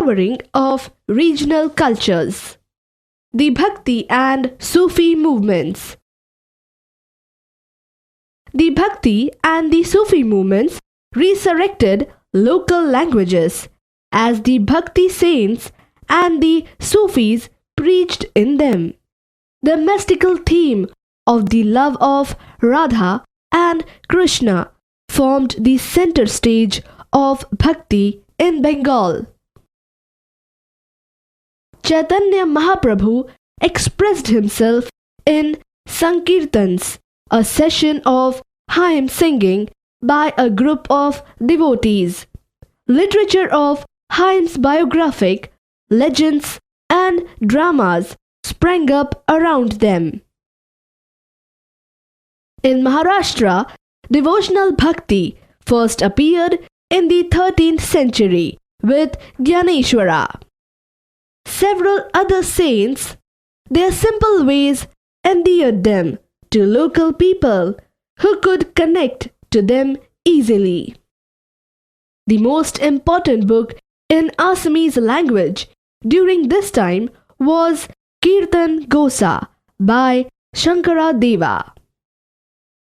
flowering of regional cultures. The Bhakti and Sufi movements. The Bhakti and the Sufi movements resurrected local languages as the Bhakti saints and the Sufis preached in them. The mystical theme of the love of Radha and Krishna formed the center stage of Bhakti in Bengal. Chaitanya Mahaprabhu expressed himself in Sankirtans, a session of hymn singing by a group of devotees. Literature of hymns, biographic legends and dramas sprang up around them. In Maharashtra, devotional bhakti first appeared in the 13th century with Gyaneshwara. Several other saints, their simple ways endeared them to local people who could connect to them easily. The most important book in Assamese language during this time was Kirtan Gosa by Shankara Deva.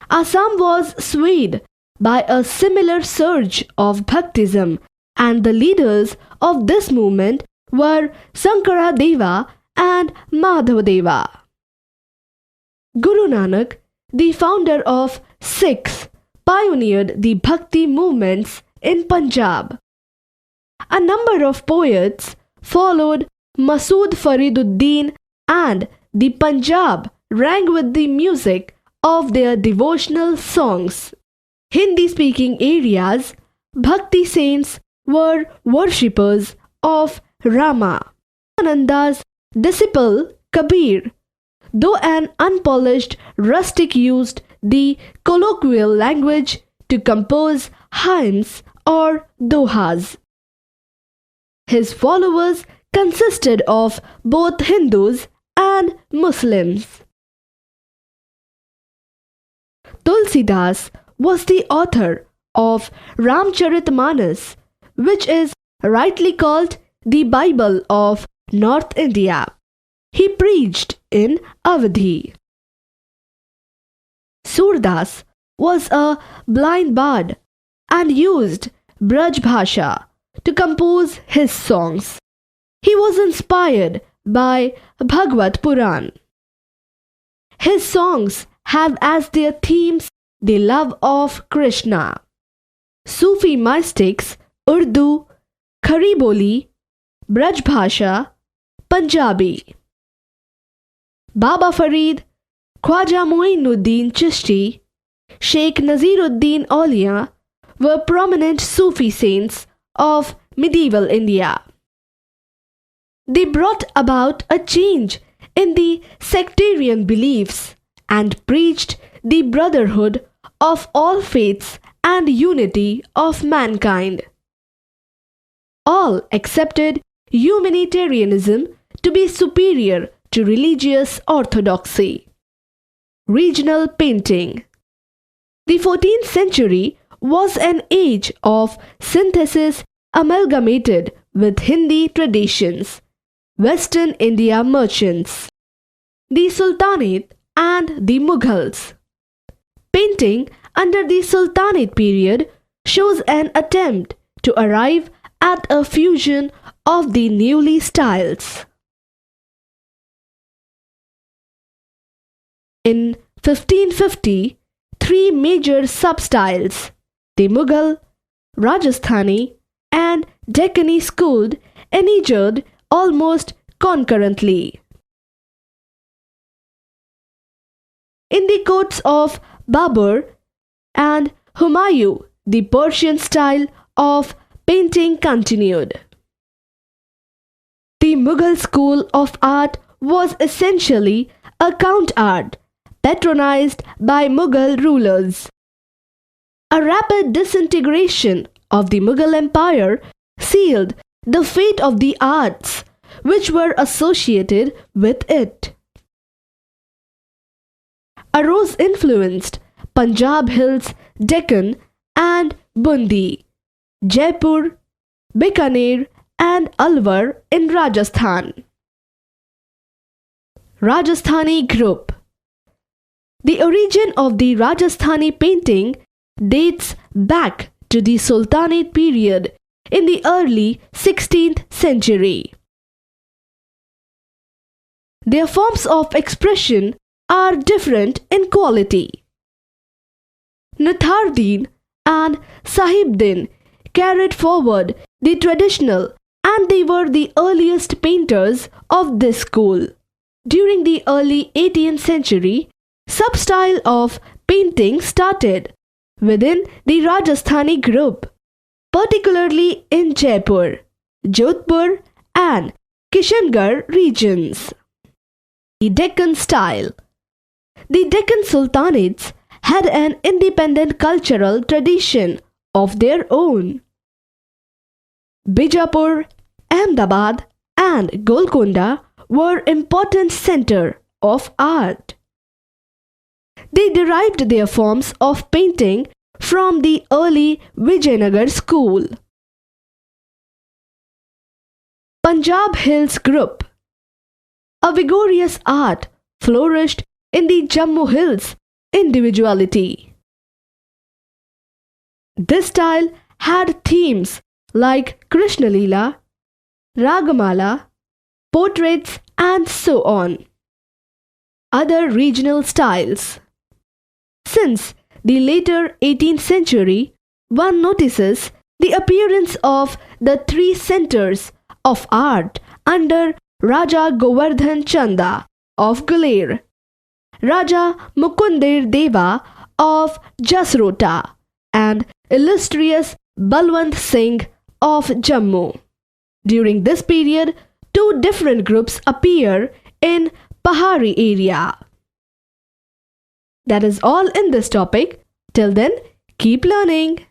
Assam was swayed by a similar surge of Bhaktism, and the leaders of this movement were Shankara Deva and Madhava Deva. Guru Nanak, the founder of Sikhs, pioneered the Bhakti movements in Punjab. A number of poets followed Masood Fariduddin, and the Punjab rang with the music of their devotional songs. Hindi-speaking areas, Bhakti saints were worshippers of Rama. Ananda's disciple Kabir, though an unpolished rustic, used the colloquial language to compose hymns or dohas. His followers consisted of both Hindus and Muslims. Tulsidas was the author of Ramcharitmanas, which is rightly called the Bible of North India. He preached in Awadhi. Surdas was a blind bard and used Braj Bhasha to compose his songs. He was inspired by Bhagavad Puran. His songs have as their themes the love of Krishna. Sufi mystics Urdu, Khari Boli, Braj Bhasha, Punjabi. Baba Farid, Khwaja Muinuddin Chishti, Sheikh Naziruddin Aulia were prominent Sufi saints of medieval India. They brought about a change in the sectarian beliefs and preached the brotherhood of all faiths and unity of mankind. All accepted humanitarianism to be superior to religious orthodoxy. Regional painting. The 14th century was an age of synthesis amalgamated with Hindi traditions, Western India merchants, the Sultanate and the Mughals. Painting under the Sultanate period shows an attempt to arrive at a fusion of the newly styles. In 1550, three major substyles, the Mughal, Rajasthani and Deccani school, emerged almost concurrently. In the courts of Babur and Humayun, the Persian style of painting continued. The Mughal school of art was essentially a count art patronized by Mughal rulers. A rapid disintegration of the Mughal Empire sealed the fate of the arts which were associated with it. A rose-influenced Punjab Hills, Deccan and Bundi, Jaipur, Bikaner and Alwar in Rajasthan. Rajasthani group. The origin of the Rajasthani painting dates back to the Sultanate period in the early 16th century. Their forms of expression are different in quality. Nathardin and Sahibdin carried forward the traditional, and they were the earliest painters of this school. During the early 18th century, sub-style of painting started within the Rajasthani group, particularly in Jaipur, Jodhpur and Kishangarh regions. The Deccan style. The Deccan Sultanates had an independent cultural tradition of their own. Bijapur, Ahmedabad and Golconda were important centers of art. They derived their forms of painting from the early Vijayanagar school. Punjab Hills Group. A vigorous art flourished in the Jammu Hills individuality. This style had themes like Krishna Leela, Ragamala, portraits and so on. Other regional styles. Since the later 18th century, one notices the appearance of the three centers of art under Raja Govardhan Chanda of Gwalior, Raja Mukundir Deva of Jasrota, and illustrious Balwant Singh of Jammu. During this period, two different groups appear in Pahari area. That is all in this topic. Till then, keep learning.